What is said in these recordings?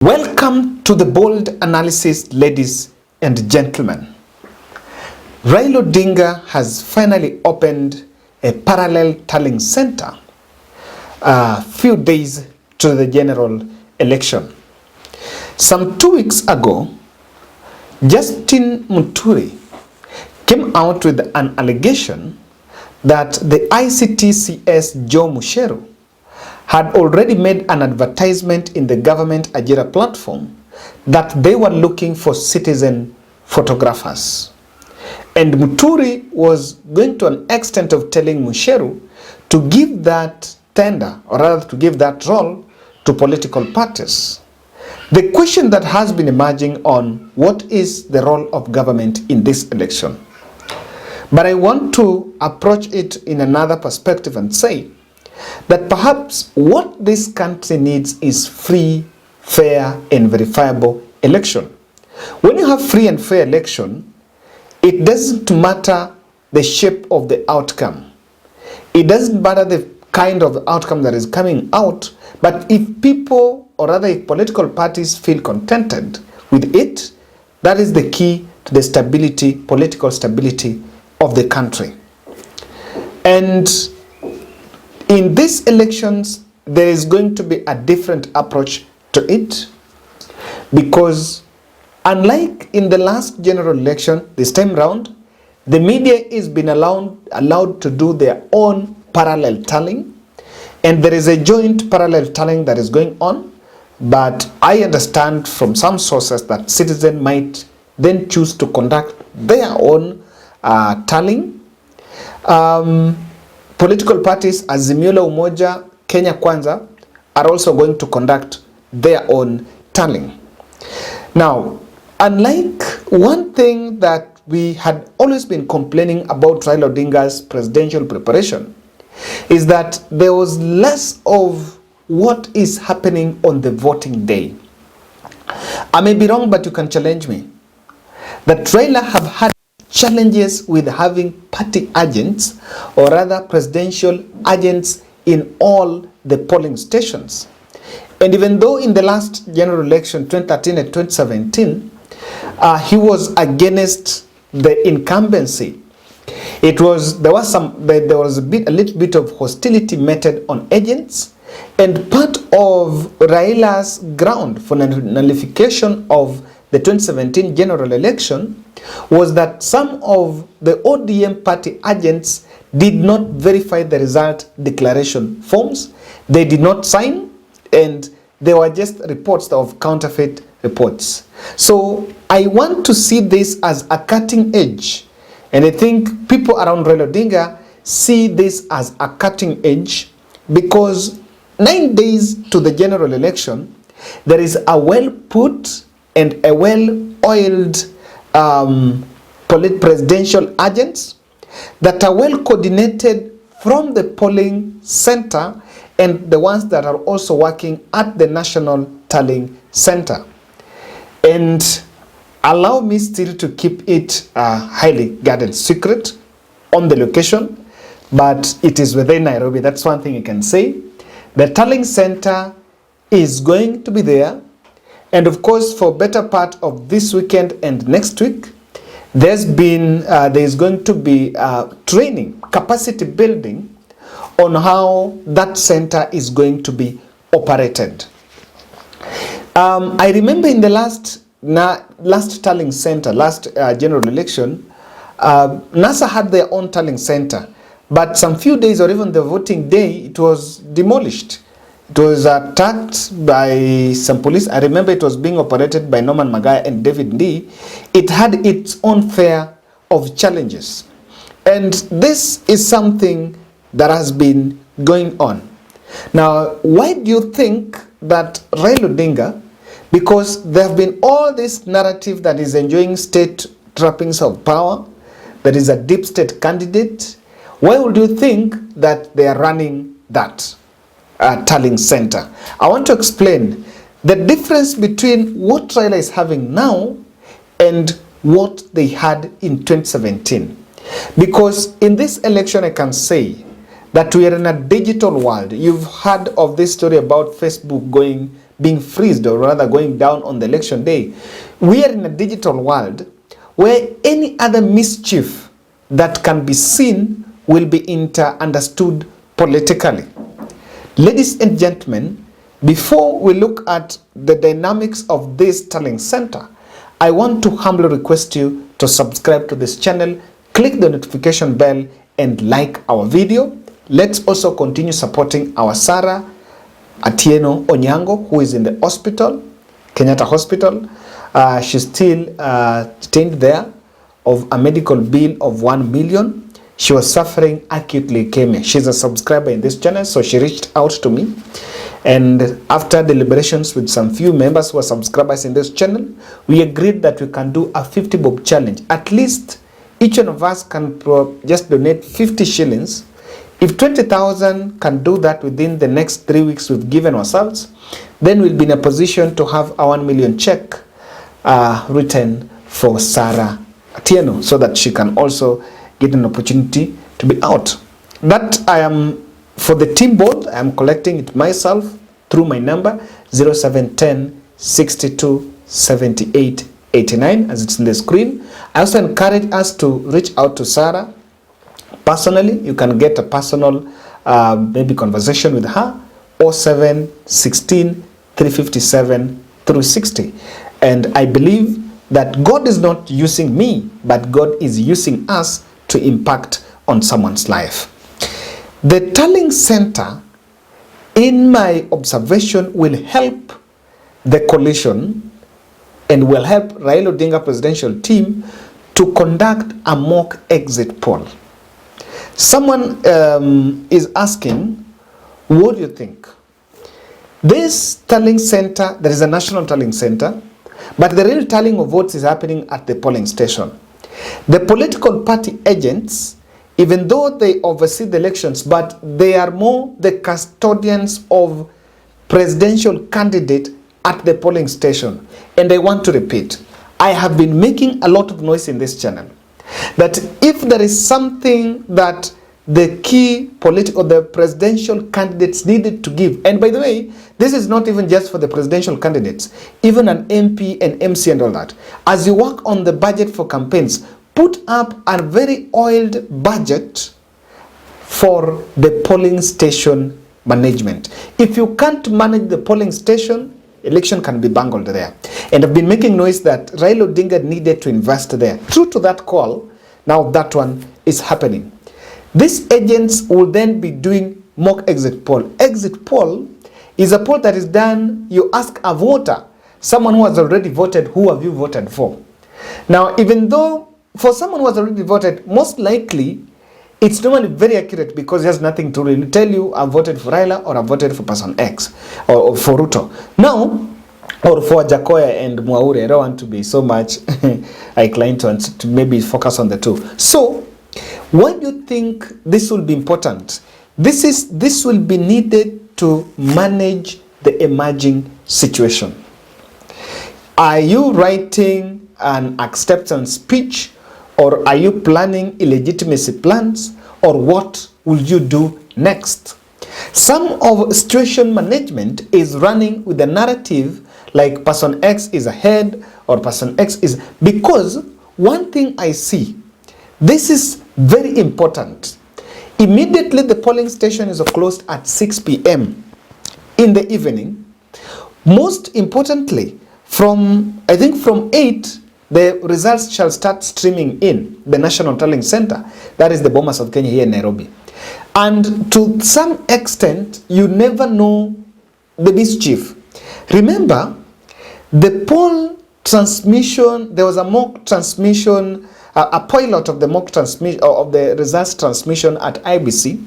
Welcome to the bold analysis, ladies and gentlemen. Raila Odinga has finally opened a parallel tallying center a few days to the general election. Some 2 weeks ago, Justin Muturi came out with an allegation that the ICTCS Joe Musheru had already made an advertisement in the government Ajira platform that they were looking for citizen photographers. And Muturi was going to an extent of telling Musheru to give that tender, or rather to give that role to political parties. The question that has been emerging on what is the role of government in this election. But I want to approach it in another perspective and say that perhaps what this country needs is free, fair, and verifiable election. When you have free and fair election, it doesn't matter the shape of the outcome. It doesn't matter the kind of outcome that is coming out, but if people, or rather if political parties feel contented with it, that is the key to the stability, political stability of the country. And in these elections, there is going to be a different approach to it, because unlike in the last general election, this time round, the media is being allowed to do their own parallel tallying, and there is a joint parallel tallying that is going on. But I understand from some sources that citizens might then choose to conduct their own tallying. Political parties, Azimio la Umoja, Kenya Kwanza, are also going to conduct their own tallying. Now, unlike one thing that we had always been complaining about Raila Odinga's presidential preparation, is that there was less of what is happening on the voting day. I may be wrong, but you can challenge me. That Raila have had challenges with having party agents, or rather presidential agents, in all the polling stations. And even though in the last general election 2013 and 2017 he was against the incumbency, there was a little bit of hostility meted on agents, and part of Raila's ground for nullification of the 2017 general election was that some of the ODM party agents did not verify the result declaration forms. They did not sign, and they were just reports of counterfeit reports. So I want to see this as a cutting edge, and I think people around Raila Odinga see this as a cutting edge, because 9 days to the general election, there is a well put and a well-oiled presidential agents that are well coordinated from the polling center, and the ones that are also working at the national tallying center. And allow me still to keep it a highly guarded secret on the location, but it is within Nairobi. That's one thing you can say. The tallying center is going to be there. And of course, for better part of this weekend and next week, there is going to be training, capacity building on how that center is going to be operated. I remember in the last tallying center, last general election, NASA had their own tallying center, but some few days or even the voting day, it was demolished. It was attacked by some police. I remember it was being operated by Norman Magaya and David Ndii. It had its own share of challenges. And this is something that has been going on. Now, why do you think that Raila Odinga, because there have been all this narrative that is enjoying state trappings of power, that is a deep state candidate, why would you think that they are running that tallying center? I want to explain the difference between what Raila is having now and what they had in 2017. Because in this election, I can say that we are in a digital world. You've heard of this story about Facebook going being freezed or rather going down on the election day. We are in a digital world where any other mischief that can be seen will be understood politically. Ladies and gentlemen, before we look at the dynamics of this tallying center, I want to humbly request you to subscribe to this channel, click the notification bell, and like our video. Let's also continue supporting our Sarah Atieno Onyango, who is in the hospital, Kenyatta Hospital. She's still detained there of a medical bill of 1 million. She was suffering acute leukemia. She's a subscriber in this channel, so she reached out to me. And after deliberations with some few members who are subscribers in this channel, we agreed that we can do a 50 bob challenge. At least each one of us can just donate 50 shillings. If 20,000 can do that within the next 3 weeks we've given ourselves, then we'll be in a position to have a 1 million check written for Sarah Atieno so that she can also get an opportunity to be out. That I am, for the team board, I am collecting it myself through my number 0710 62 78 89 as it's in the screen. I also encourage us to reach out to Sarah personally. You can get a personal maybe conversation with her, 07 16 357 360. And I believe that God is not using me, but God is using us to impact on someone's life. The tallying center, in my observation, will help the coalition and will help Raila Odinga presidential team to conduct a mock exit poll. Someone is asking, what do you think? This tallying center, there is a national tallying center, but the real tallying of votes is happening at the polling station. The political party agents, even though they oversee the elections, but they are more the custodians of presidential candidate at the polling station. And I want to repeat, I have been making a lot of noise in this channel that if there is something that the key political, the presidential candidates needed to give, and by the way, this is not even just for the presidential candidates, even an MP and MC and all that. As you work on the budget for campaigns, put up a very oiled budget for the polling station management. If you can't manage the polling station, election can be bungled there. And I've been making noise that Raila Odinga needed to invest there. True to that call, now that one is happening. These agents will then be doing mock exit poll. Exit poll is a poll that is done, you ask a voter, someone who has already voted, who have you voted for? Now, even though for someone who has already voted, most likely it's normally very accurate because it has nothing to really tell you, I voted for Raila or I voted for person X or for Ruto. Now, or for Jakoya and Mwaure, I don't want to be so much inclined to maybe focus on the two. So, why do you think this will be important? This will be needed to manage the emerging situation. Are you writing an acceptance speech, or are you planning illegitimacy plans, or what will you do next? Some of situation management is running with the narrative like person X is ahead or person X is, because one thing I see, this is very important. Immediately the polling station is closed at 6 p.m. in the evening. Most importantly, I think from 8, the results shall start streaming in the National Tallying Center. That is the Bomas of Kenya here in Nairobi. And to some extent, you never know the mischief. Remember, the poll transmission, there was a mock transmission, a pilot of the mock transmission of the results transmission at IBC,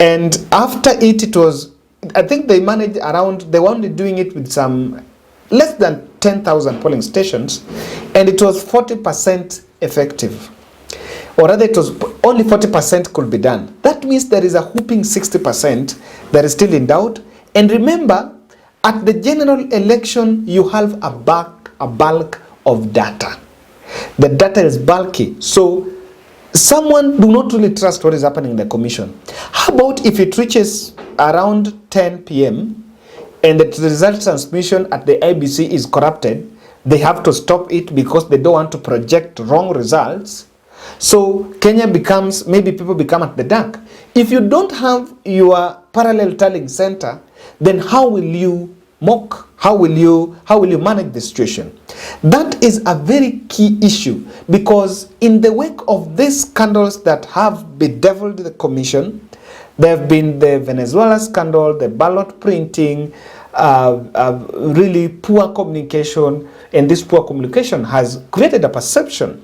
and after it was, I think they managed around, they were only doing it with some less than 10,000 polling stations, and it was 40% effective, or rather it was only 40% could be done. That means there is a whooping 60% that is still in doubt. And remember, at the general election you have a bulk of data. The data is bulky, so someone do not really trust what is happening in the commission. How about if it reaches around 10 p.m. and the result transmission at the IBC is corrupted, they have to stop it because they don't want to project wrong results. So Kenya becomes, maybe people become at the dark. If you don't have your parallel tallying center, then how will you mock? How will you manage the situation? That is a very key issue, because in the wake of these scandals that have bedeviled the commission, there have been the Venezuela scandal, the ballot printing, really poor communication, and this poor communication has created a perception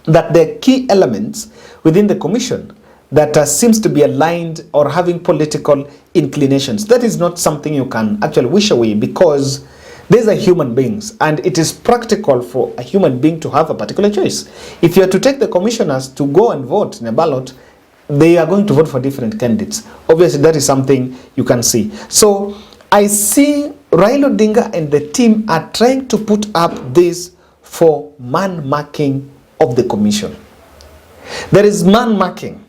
that the key elements within the commission that seems to be aligned or having political inclinations. That is not something you can actually wish away, because these are human beings, and it is practical for a human being to have a particular choice. If you are to take the commissioners to go and vote in a ballot, they are going to vote for different candidates. Obviously, that is something you can see. So I see Raila Odinga and the team are trying to put up this for man marking of the commission. There is man marking,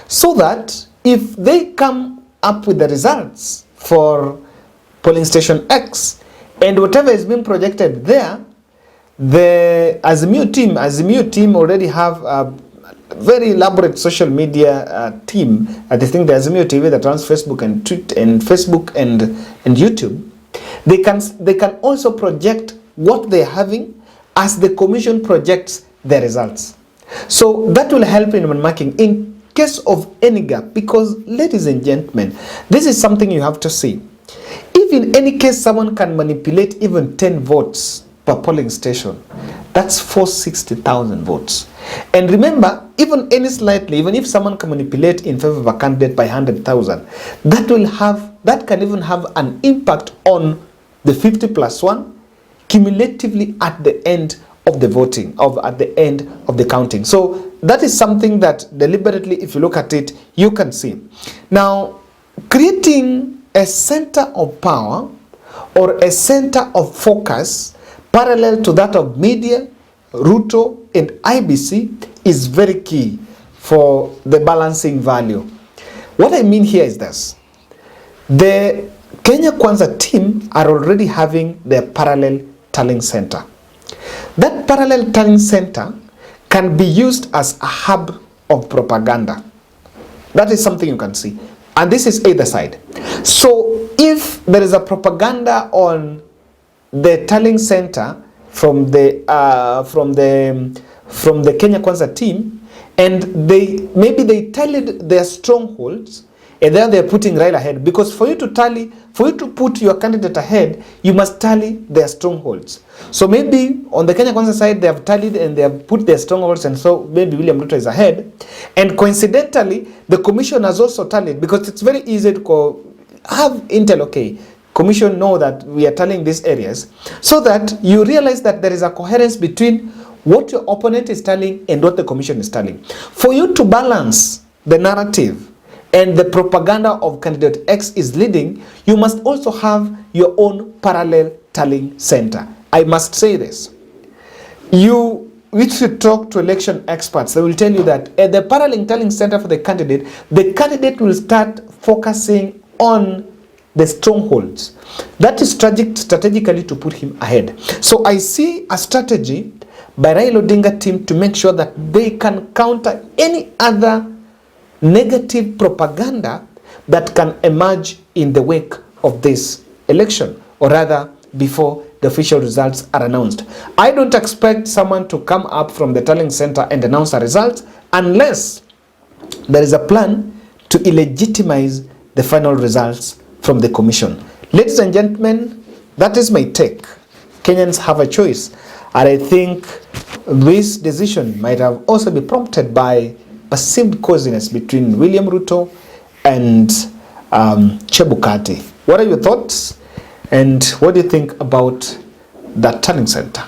so that if they come up with the results for polling station X and whatever is being projected there, the Azimio team already have a very elaborate social media team. I think the Azimio TV that runs Facebook and Twitter and Facebook and YouTube, they can also project what they're having as the commission projects the results. So that will help in marking in case of any gap, because ladies and gentlemen, this is something you have to see. If in any case someone can manipulate even 10 votes per polling station, that's 460,000 votes. And remember, even if someone can manipulate in favor of a candidate by 100,000, that can even have an impact on the 50+1 cumulatively at the end of the voting, at the end of the counting. So that is something that deliberately, if you look at it, you can see. Now, creating a center of power or a center of focus parallel to that of media, Ruto, and IBC is very key for the balancing value. What I mean here is this. The Kenya Kwanza team are already having their parallel tallying center. That parallel tallying center can be used as a hub of propaganda. That is something you can see. And this is either side. So if there is a propaganda on the tallying center from the Kenya Kwanza team, and maybe they tallied their strongholds, and then they're putting Raila ahead, because for you to put your candidate ahead, you must tally their strongholds. So maybe on the Kenya Kwanza side, they have tallied and they have put their strongholds, and so maybe William Ruto is ahead. And coincidentally, the commission has also tallied, because it's very easy to have intel, okay, commission know that we are tallying these areas, so that you realize that there is a coherence between what your opponent is tallying and what the commission is tallying. For you to balance the narrative and the propaganda of candidate X is leading, you must also have your own parallel tallying center. I must say this. If you talk to election experts, they will tell you that at the parallel tallying center for the candidate will start focusing on the strongholds. That is strategically to put him ahead. So I see a strategy by Raila Odinga team to make sure that they can counter any other negative propaganda that can emerge in the wake of this election, or rather before the official results are announced. I don't expect someone to come up from the tallying center and announce a result unless there is a plan to illegitimize the final results from the commission. Ladies and gentlemen, that is my take. Kenyans have a choice, and I think this decision might have also been prompted by perceived coziness between William Ruto and Chebukati. What are your thoughts, and what do you think about that tallying center?